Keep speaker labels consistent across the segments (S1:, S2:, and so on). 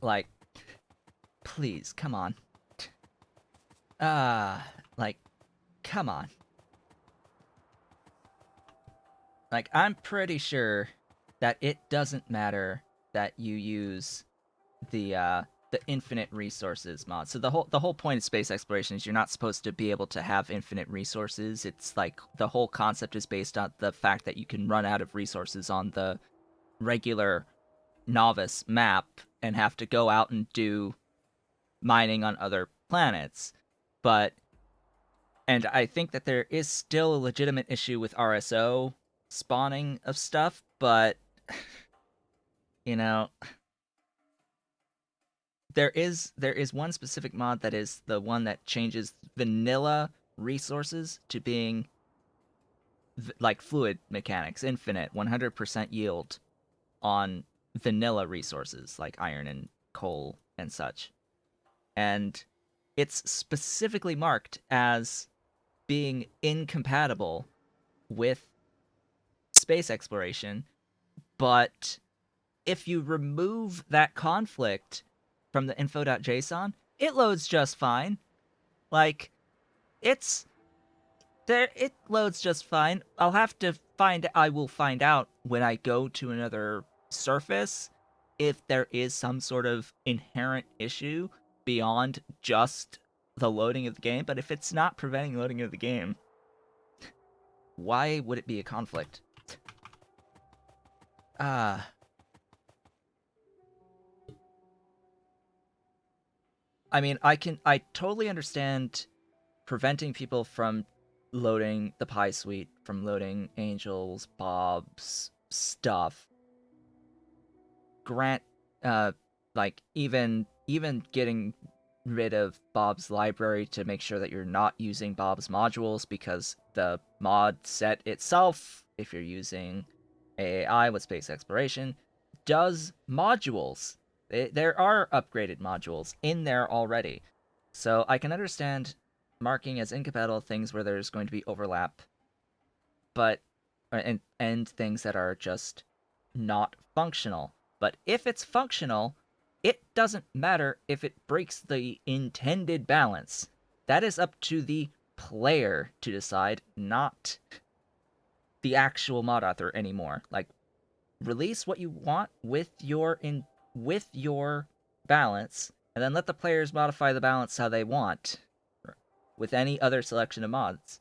S1: Like, please, come on. Like, come on. Like, I'm pretty sure that it doesn't matter that you use the infinite resources mod. So the whole point of space exploration is you're not supposed to be able to have infinite resources. It's like the whole concept is based on the fact that you can run out of resources on the regular novice map and have to go out and do mining on other planets. But and I think that there is still a legitimate issue with RSO spawning of stuff, but you know, there is one specific mod that is the one that changes vanilla resources to being like fluid mechanics, infinite, 100% yield on vanilla resources like iron and coal and such. And it's specifically marked as being incompatible with space exploration, but if you remove that conflict from the info.json, it loads just fine. Like, it's there, it loads just fine. I will find out when I go to another surface if there is some sort of inherent issue beyond just the loading of the game, but if it's not preventing loading of the game, why would it be a conflict? Ah, I mean, I totally understand preventing people from loading the Pie Suite, from loading Angels, Bob's stuff. Grant, uh, like even getting rid of Bob's library to make sure that you're not using Bob's modules because the mod set itself, if you're using AAI with space exploration, does modules. There are upgraded modules in there already. So I can understand marking as incompatible things where there's going to be overlap, but and things that are just not functional. But if it's functional, it doesn't matter if it breaks the intended balance. That is up to the player to decide, not the actual mod author anymore. Like, release what you want with your balance, and then let the players modify the balance how they want with any other selection of mods.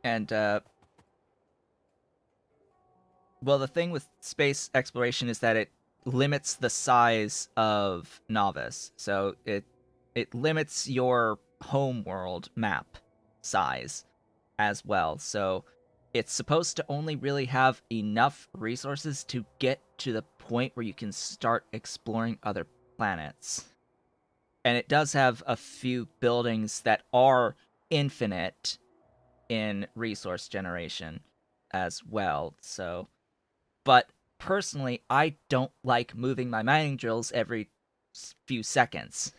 S1: And well, the thing with space exploration is that it limits the size of novice. So it limits your home world map size as well. So it's supposed to only really have enough resources to get to the point where you can start exploring other planets. And it does have a few buildings that are infinite in resource generation as well. So, but personally, I don't like moving my mining drills every few seconds.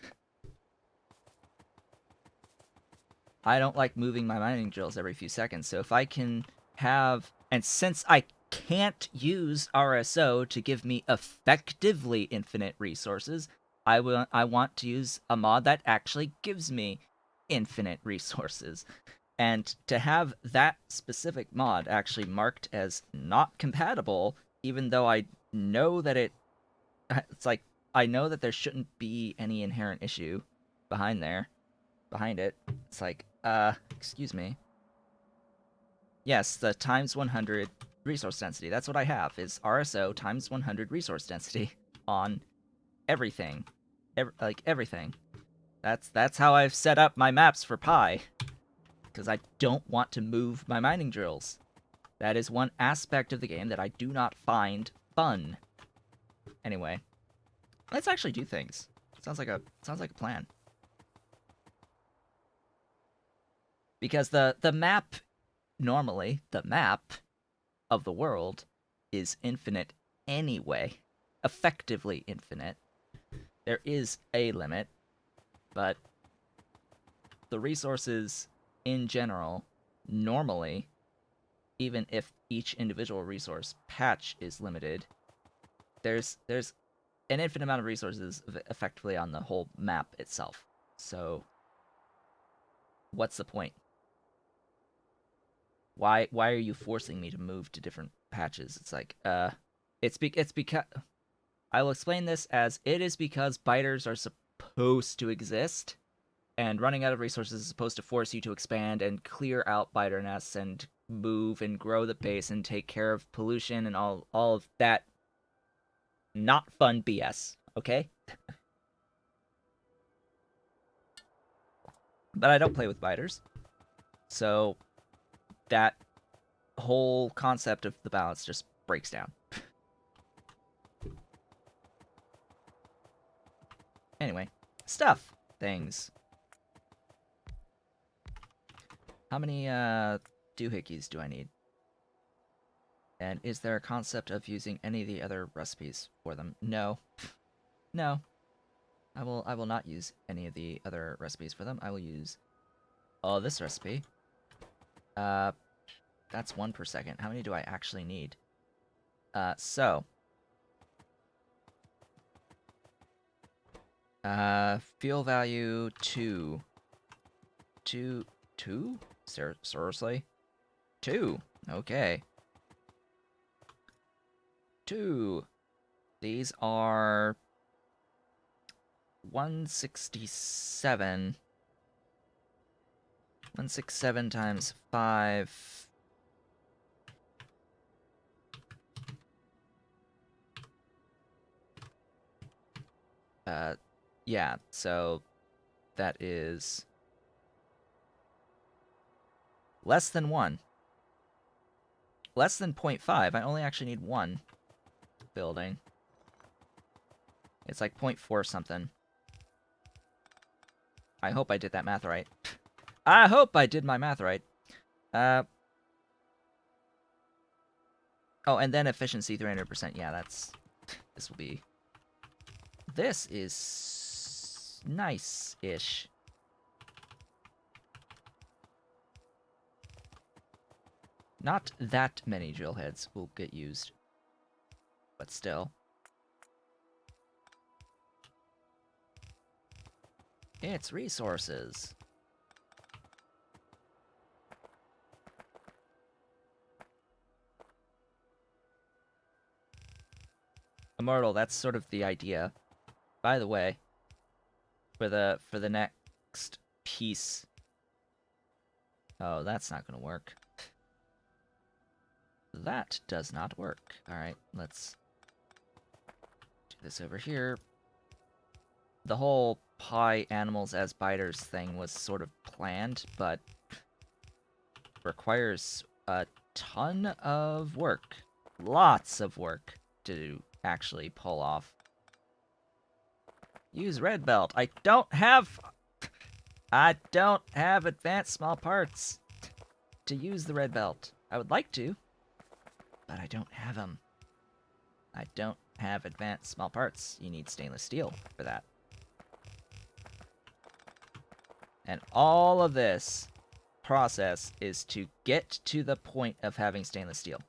S1: I don't like moving my mining drills every few seconds. So if I can have, and since I can't use RSO to give me effectively infinite resources, I want to use a mod that actually gives me infinite resources. And to have that specific mod actually marked as not compatible, even though I know that it's like, I know that there shouldn't be any inherent issue behind behind it. It's like, excuse me. Yes, the times 100 resource density. That's what I have, is RSO times 100 resource density on everything. Like, everything. That's how I've set up my maps for Pi, because I don't want to move my mining drills. That is one aspect of the game that I do not find fun. Anyway, let's actually do things. Sounds like a plan. Because the map, normally the map of the world is infinite anyway, effectively infinite. There is a limit, but the resources in general, normally, even if each individual resource patch is limited, there's an infinite amount of resources effectively on the whole map itself. So what's the point? Why are you forcing me to move to different patches? It's like, it's because I will explain this as it is because biters are supposed to exist, and running out of resources is supposed to force you to expand and clear out biter nests and move and grow the base and take care of pollution and all of that not fun BS, okay? But I don't play with biters, so that whole concept of the balance just breaks down. Anyway, stuff. Things. How many doohickeys do I need? And is there a concept of using any of the other recipes for them? No. No. I will not use any of the other recipes for them. I will use this recipe. That's 1 per second. How many do I actually need? So fuel value 2. 2? Seriously? 2. Okay. 2. These are 167. 167 times 5. Yeah, so that is less than 1. Less than 0.5. I only actually need 1 building. It's like 0.4 something. I hope I did that math right. I hope I did my math right. Oh, and then efficiency 300%. Yeah, that's... This will be... This is... nice-ish. Not that many drill heads will get used. But still. It's resources. Immortal, that's sort of the idea. By the way, for the next piece... Oh, that's not gonna work. That does not work. Alright, let's do this over here. The whole pie animals as biters thing was sort of planned, but requires a ton of work. Lots of work to actually pull off. Use red belt. I don't have advanced small parts to use the red belt. I would like to, but I don't have them. I don't have advanced small parts. You need stainless steel for that. And all of this process is to get to the point of having stainless steel.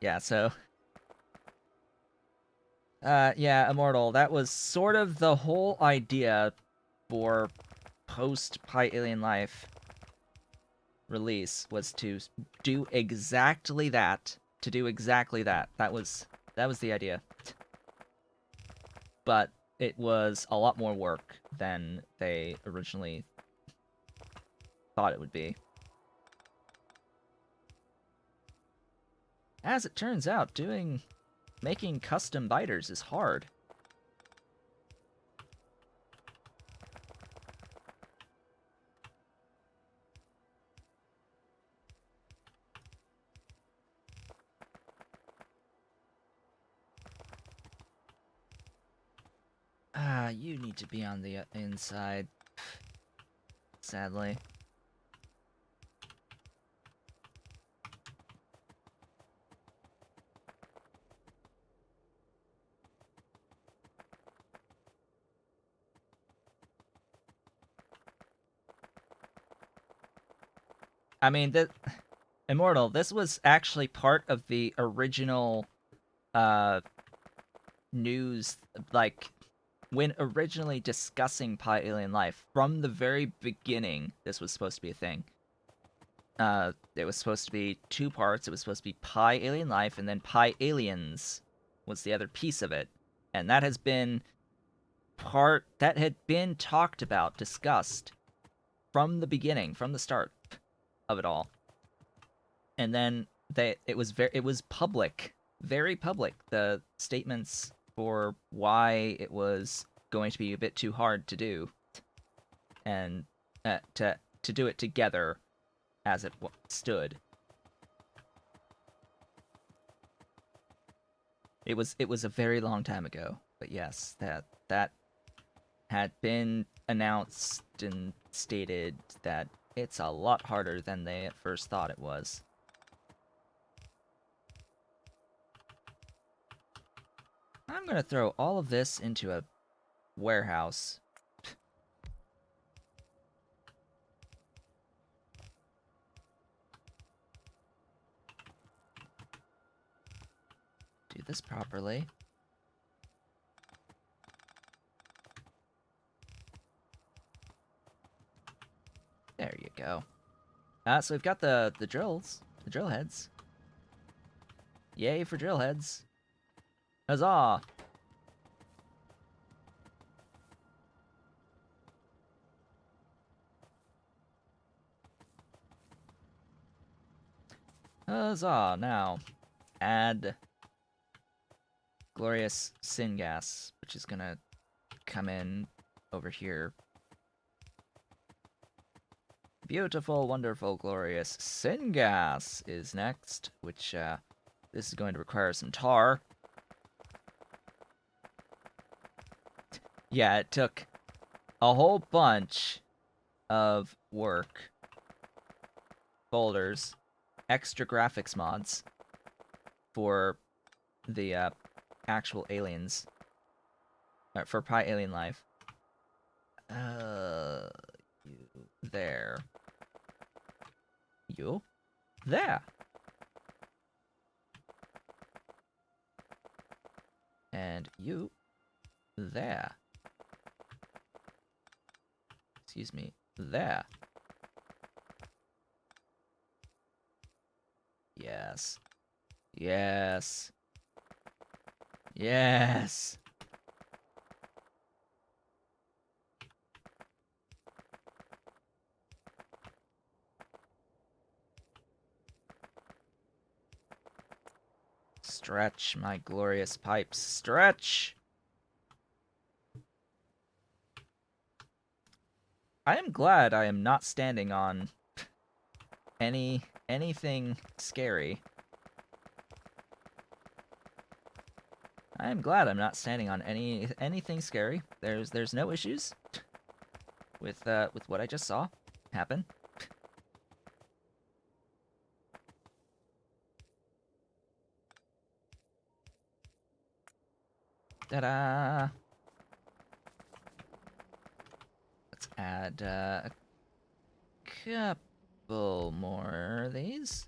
S1: Yeah, so... yeah, Immortal, that was sort of the whole idea for post-Pi Alien Life release, was to do exactly that. To do exactly that. That was the idea. But it was a lot more work than they originally thought it would be. As it turns out, making custom biters is hard. You need to be on the inside. Sadly. I mean, that Immortal, this was actually part of the original uh news, like when originally discussing Pi Alien Life from the very beginning. This was supposed to be a thing. It was supposed to be two parts. It was supposed to be Pi Alien Life, and then Pi Aliens was the other piece of it. And that has been part that had been talked about, discussed from the beginning, from the start of it all. And then it was public, very public. The statements for why it was going to be a bit too hard to do, and to do it together as it stood. It was a very long time ago, but yes, that had been announced and stated that it's a lot harder than they at first thought it was. I'm gonna throw all of this into a warehouse. Do this properly. There you go. So we've got the drills, the drill heads. Yay for drill heads. Huzzah! Huzzah! Now, add glorious syngas, which is gonna come in over here. Beautiful, wonderful, glorious syngas is next, which this is going to require some tar. Yeah, it took a whole bunch of work, folders, extra graphics mods for the actual aliens, for Pi Alien Life. You there. You there. And you there. Excuse me, there. Yes. Yes. Yes. Stretch, my glorious pipes. Stretch! I am glad I am not standing on anything scary. I am glad I'm not standing on anything scary. There's no issues with what I just saw happen. Ta-da! Let's add a couple more of these.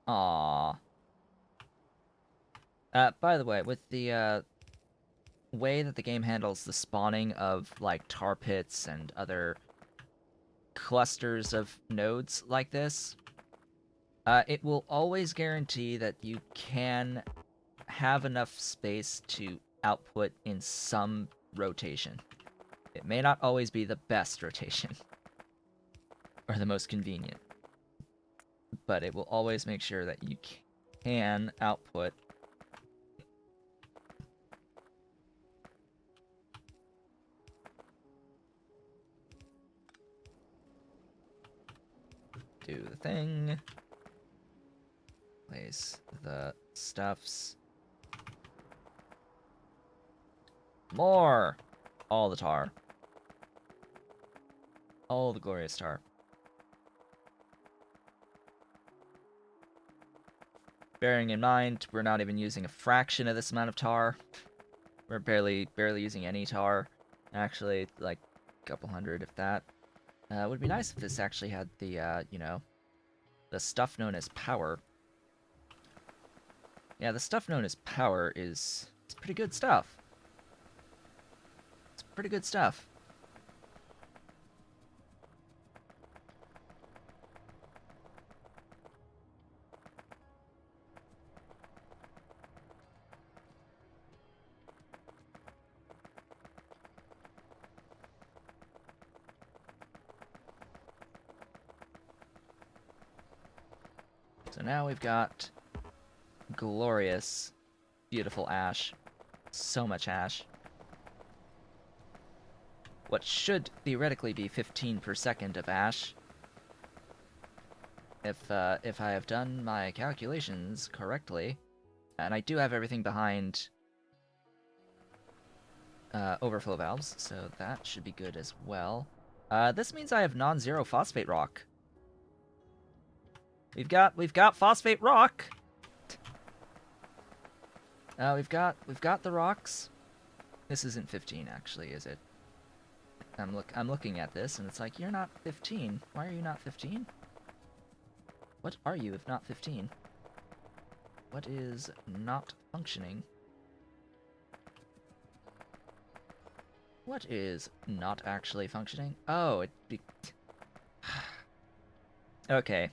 S1: Aww. By the way, with the way that the game handles the spawning of like tar pits and other clusters of nodes like this, it will always guarantee that you can have enough space to output in some rotation. It may not always be the best rotation or the most convenient, but it will always make sure that you can output do the thing. Place the stuffs. More! All the tar. All the glorious tar. Bearing in mind, we're not even using a fraction of this amount of tar. We're barely using any tar. Actually, like a couple hundred, if that. It would be nice if this actually had the, you know, the stuff known as power. Yeah, the stuff known as power is it's pretty good stuff. It's pretty good stuff. So now we've got glorious, beautiful ash. So much ash. What should theoretically be 15 per second of ash. If I have done my calculations correctly. And I do have everything behind overflow valves, so that should be good as well. This means I have non-zero phosphate rock. We've got phosphate rock. We've got the rocks. This isn't 15 actually, is it? I'm looking at this and it's like, you're not 15. Why are you not 15? What are you if not 15? What is not functioning? What is not actually functioning? Oh, okay.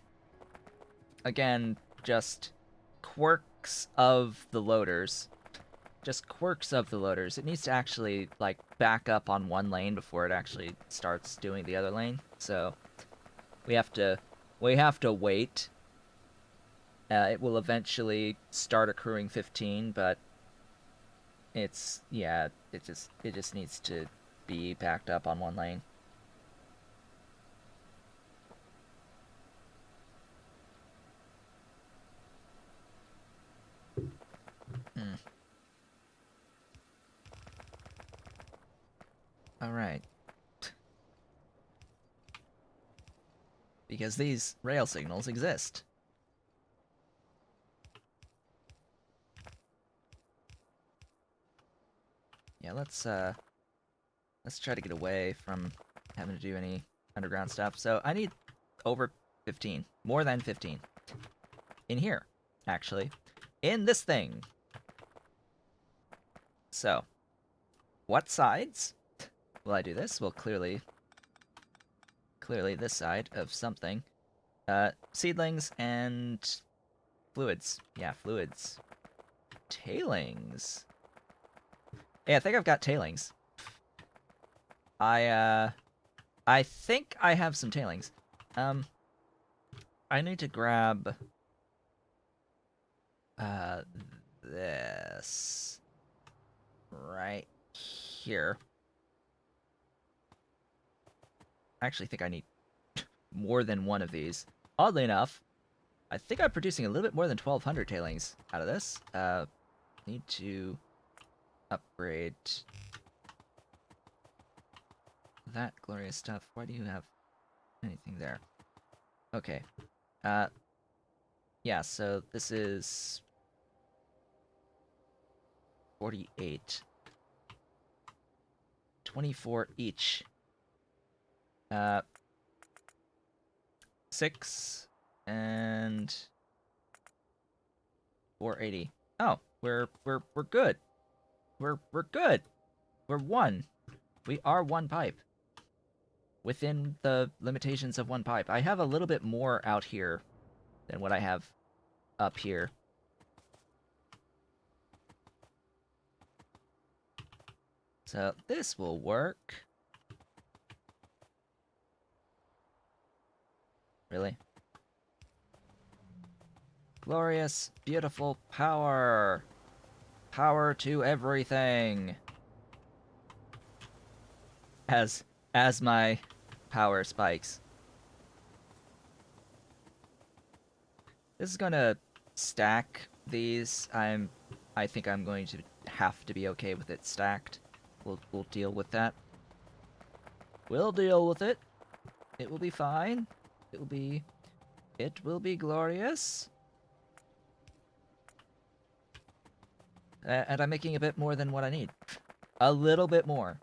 S1: Again, just quirks of the loaders. Just quirks of the loaders. It needs to actually, like, back up on one lane before it actually starts doing the other lane. So, we have to wait. It will eventually start accruing 15, but yeah, it just needs to be backed up on one lane. Mm. All right. Because these rail signals exist. Yeah, let's try to get away from having to do any underground stuff. So I need over 15, more than 15. In here, actually. In this thing. So, what sides will I do this? Well, clearly this side of something. Seedlings and fluids. Yeah, fluids. Tailings. Yeah, I think I've got tailings. I think I have some tailings. I need to grab this right here. I actually think I need more than one of these. Oddly enough, I think I'm producing a little bit more than 1,200 tailings out of this. Need to upgrade that glorious stuff. Why do you have anything there? Okay. Yeah, so this is 48. 24 each. 6 and 480. Oh, we're good. We're good. We're one. We are one pipe. Within the limitations of one pipe. I have a little bit more out here than what I have up here. So this will work. Really? Glorious, beautiful power. Power to everything. As my power spikes. This is gonna stack these. I think I'm going to have to be okay with it stacked. We'll deal with that. We'll deal with it. It will be fine. It will be glorious. And I'm making a bit more than what I need. A little bit more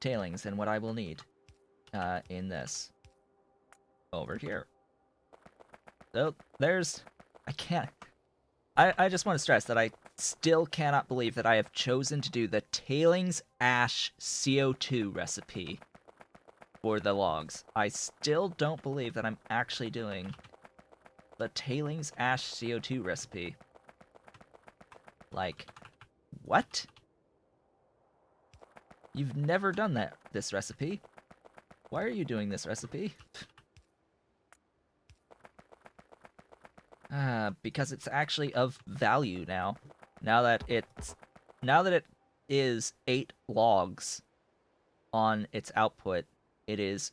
S1: tailings than what I will need. in this over here. So there's, I can't, I just want to stress that I still cannot believe that I have chosen to do the tailings ash CO2 recipe for the logs. I still don't believe that I'm actually doing the tailings ash CO2 recipe. Like, what? You've never done this recipe. Why are you doing this recipe? Because it's actually of value now. Now that it is 8 logs on its output, it is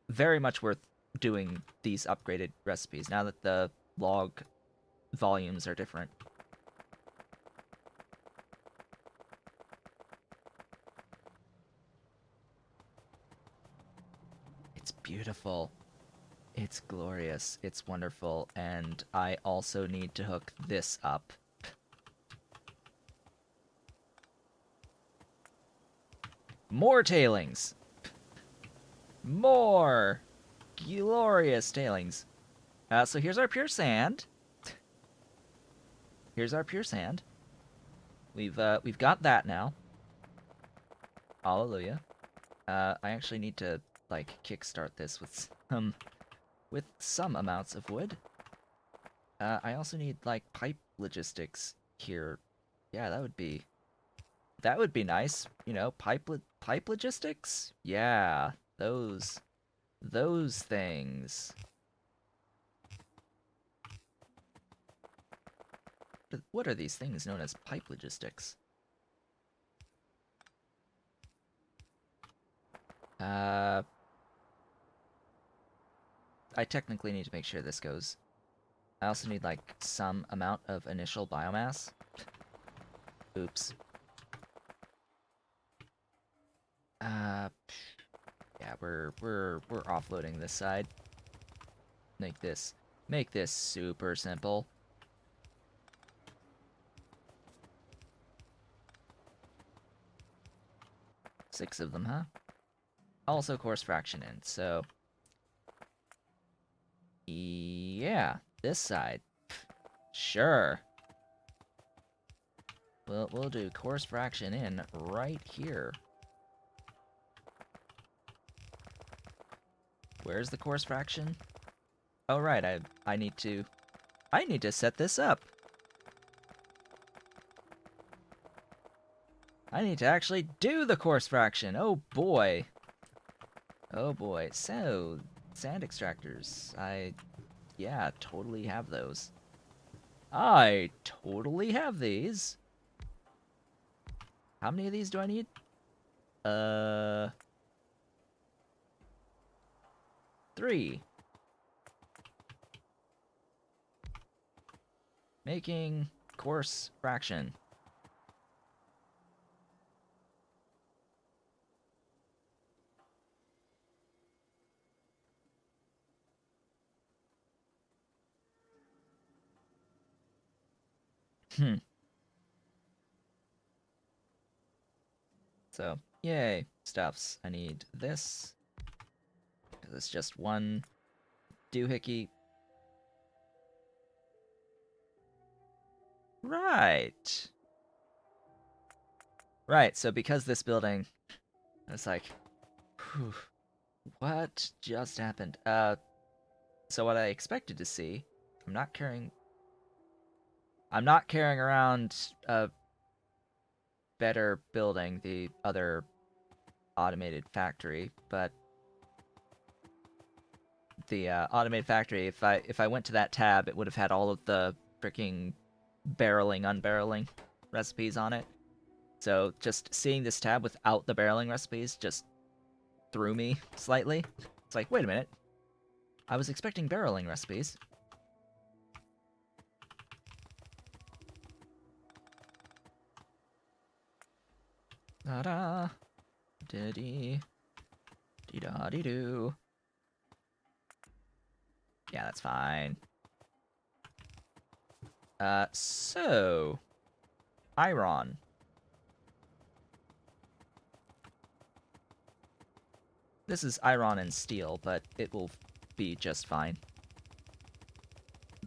S1: very much worth doing these upgraded recipes now that the log volumes are different. It's beautiful. It's glorious. It's wonderful. And I also need to hook this up. More tailings! More glorious tailings. So here's our pure sand. Here's our pure sand. We've got that now. Hallelujah. I actually need to like kickstart this with some amounts of wood. I also need like pipe logistics here. Yeah, that would be nice. You know, pipe logistics. Yeah, those things. What are these things known as pipe logistics? I technically need to make sure this goes. I also need like some amount of initial biomass. Oops. Yeah, we're offloading this side. Make this super simple. Six of them, huh? Also coarse fraction in, so yeah, this side. Sure. We'll do coarse fraction in right here. Where's the coarse fraction? Oh right, I need to set this up. I need to actually do the coarse fraction. Oh boy. Oh boy. So, sand extractors. Yeah, totally have those. I totally have these. How many of these do I need? 3. Making coarse fraction. So, yay, stuffs. I need this. It's just one doohickey. Right. Right, so because this building, it's like, whew, what just happened? So what I expected to see, I'm not carrying around a better building, the other automated factory, but the automated factory, if I went to that tab, it would have had all of the freaking barreling, unbarreling recipes on it. So just seeing this tab without the barreling recipes just threw me slightly. It's like, wait a minute. I was expecting barreling recipes. Da-da. Diddy. Dee-da-dee-doo. Yeah, that's fine. So... Iron. This is iron and steel, but it will be just fine.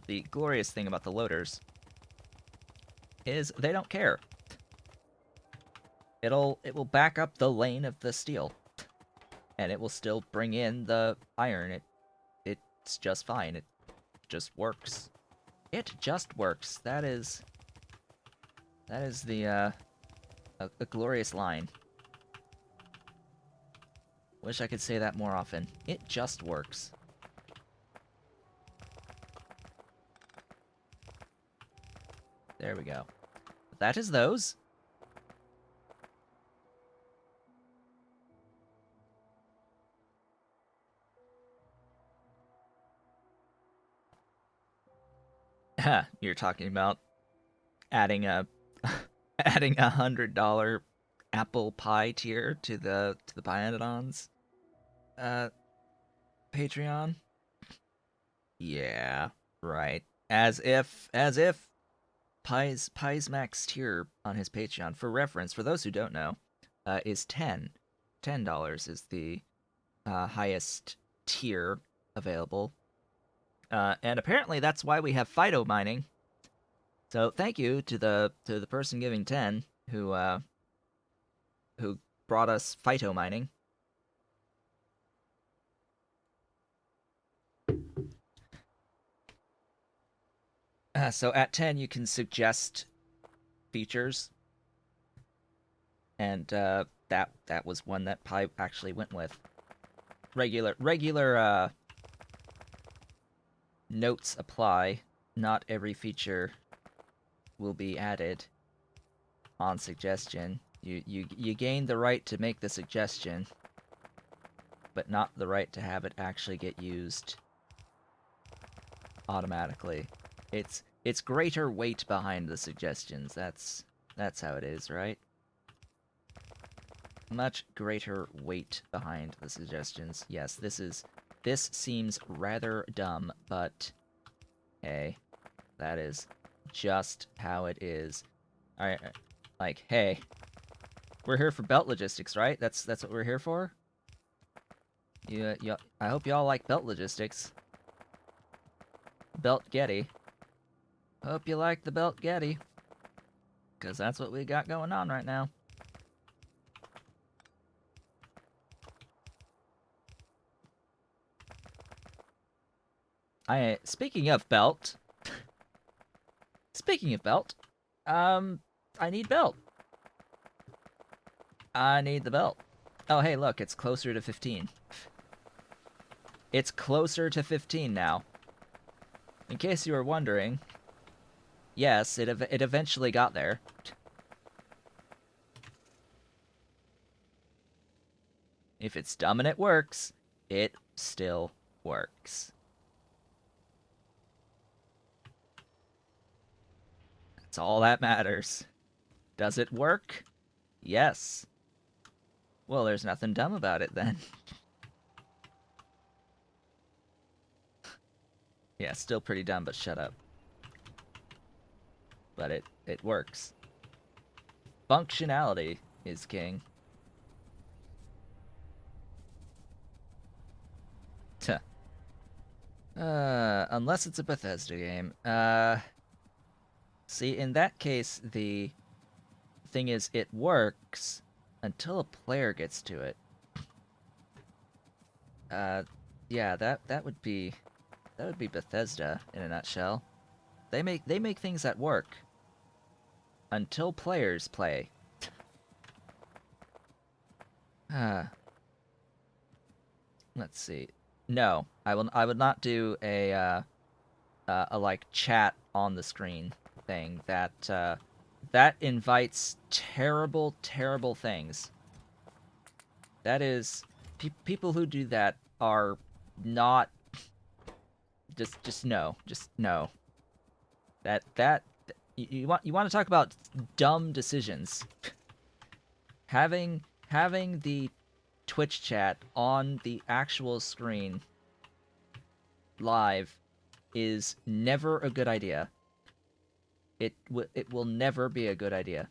S1: The glorious thing about the loaders is they don't care. It will back up the lane of the steel, and it will still bring in the iron. It's just fine. It just works. It just works. That is the a glorious line. Wish I could say that more often. It just works. There we go. That is those. You're talking about adding a adding $100 apple pie tier to the Pyadons Patreon. Yeah, right. As if Pies Max tier on his Patreon, for reference, for those who don't know, is $10 is the highest tier available. And apparently that's why we have phyto mining. So thank you to the person giving 10 who brought us phyto mining. So at 10 you can suggest features, and that was one that Pi actually went with. Regular notes apply. Not every feature will be added on suggestion. You gain the right to make the suggestion, but not the right to have it actually get used automatically. It's greater weight behind the suggestions. That's how it is, right? Much greater weight behind the suggestions. Yes, this seems rather dumb, but hey, that is just how it is. Alright, like, hey, we're here for belt logistics, right? That's what we're here for? I hope y'all like belt logistics. Belt Getty. Hope you like the Belt Getty. Because that's what we got going on right now. Speaking of belt. Speaking of belt. I need belt. I need the belt. Oh, hey, look, it's closer to 15. It's closer to 15 now. In case you were wondering, yes, it eventually got there. If it's dumb and it works, it still works. That's all that matters. Does it work? Yes. Well, there's nothing dumb about it then. Yeah, still pretty dumb, but shut up. But it works. Functionality is king. Tuh. Unless it's a Bethesda game. See, in that case, the thing is, it works until a player gets to it. Yeah, that would be Bethesda in a nutshell. They make things that work until players play. Let's see. No, I would not do a like chat on the screen thing. That invites terrible things. That is people who do that are not just no. That you want to talk about dumb decisions. Having the Twitch chat on the actual screen live is never a good idea. It will never be a good idea.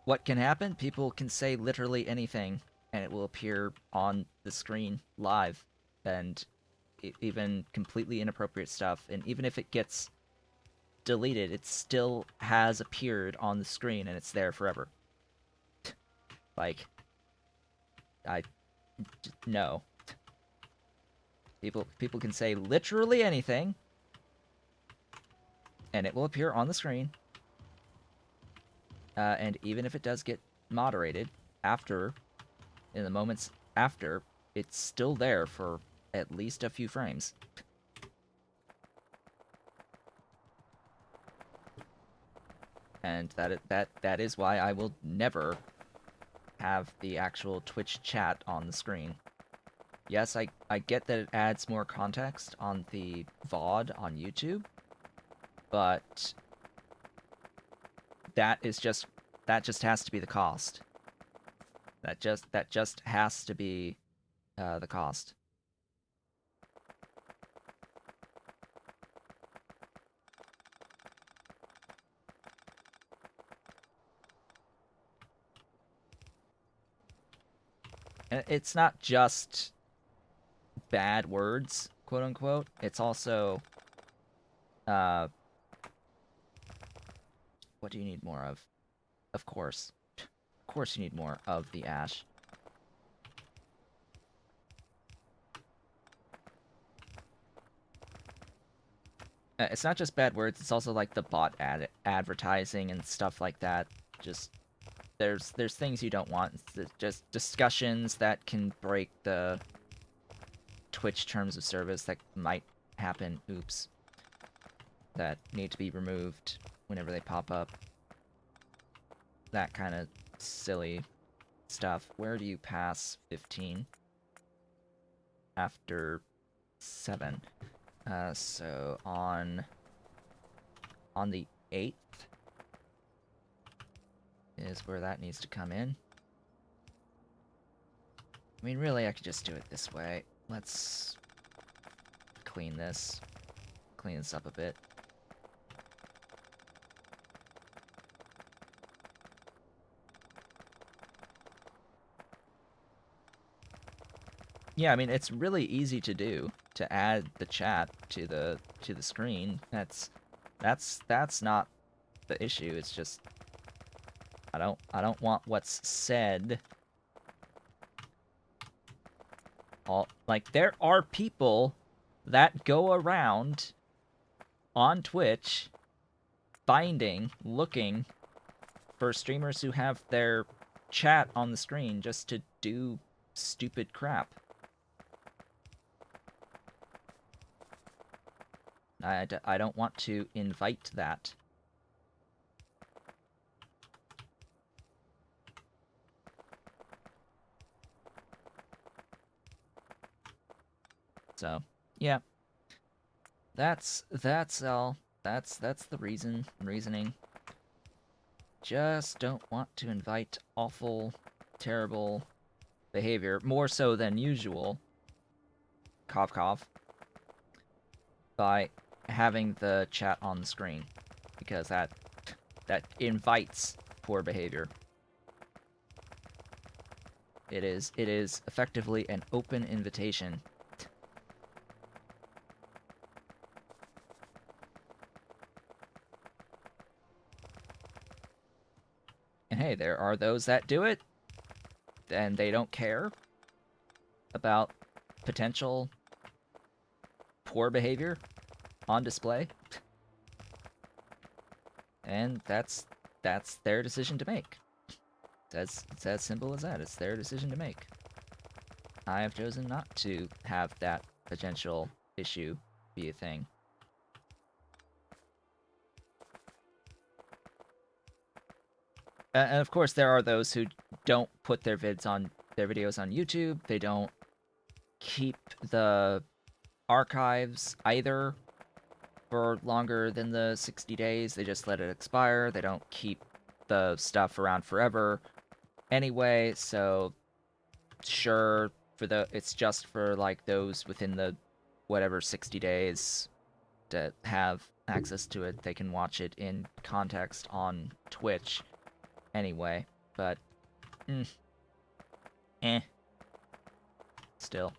S1: what can happen? People can say literally anything, and it will appear on the screen live, and even completely inappropriate stuff. And even if it gets deleted, it still has appeared on the screen, and it's there forever. Like, I no. People can say literally anything, and it will appear on the screen. And even if it does get moderated after, in the moments after, it's still there for at least a few frames. And that is why I will never have the actual Twitch chat on the screen. Yes, I get that it adds more context on the VOD on YouTube, but that just has to be the cost. That just has to be the cost. And it's not just bad words, quote unquote. It's also what do you need more of? Of course. Of course you need more of the ash. It's not just bad words, it's also like the bot advertising and stuff like that. Just there's things you don't want. It's just discussions that can break the Twitch terms of service that might happen. Oops. That need to be removed whenever they pop up. That kind of silly stuff. Where do you pass 15? After 7. So on the 8th is where that needs to come in. I mean, really, I could just do it this way. Let's clean this up a bit. Yeah, I mean, it's really easy to do, to add the chat to the screen. That's not the issue. It's just I don't want what's said. Like, there are people that go around on Twitch looking for streamers who have their chat on the screen just to do stupid crap. I don't want to invite that. So, yeah. That's all. That's the reasoning. Just don't want to invite awful, terrible behavior, more so than usual. Cough cough. By having the chat on the screen, because that invites poor behavior. It is effectively an open invitation. And hey, there are those that do it, and they don't care about potential poor behavior on display. And that's their decision to make. It's as simple as that. It's their decision to make. I have chosen not to have that potential issue be a thing. And of course, there are those who don't put their videos on YouTube. They don't keep the archives either for longer than the 60 days. They just let it expire. They don't keep the stuff around forever anyway. So sure, it's just for like those within the whatever 60 days to have access to it. They can watch it in context on Twitch anyway. but... eh. Still.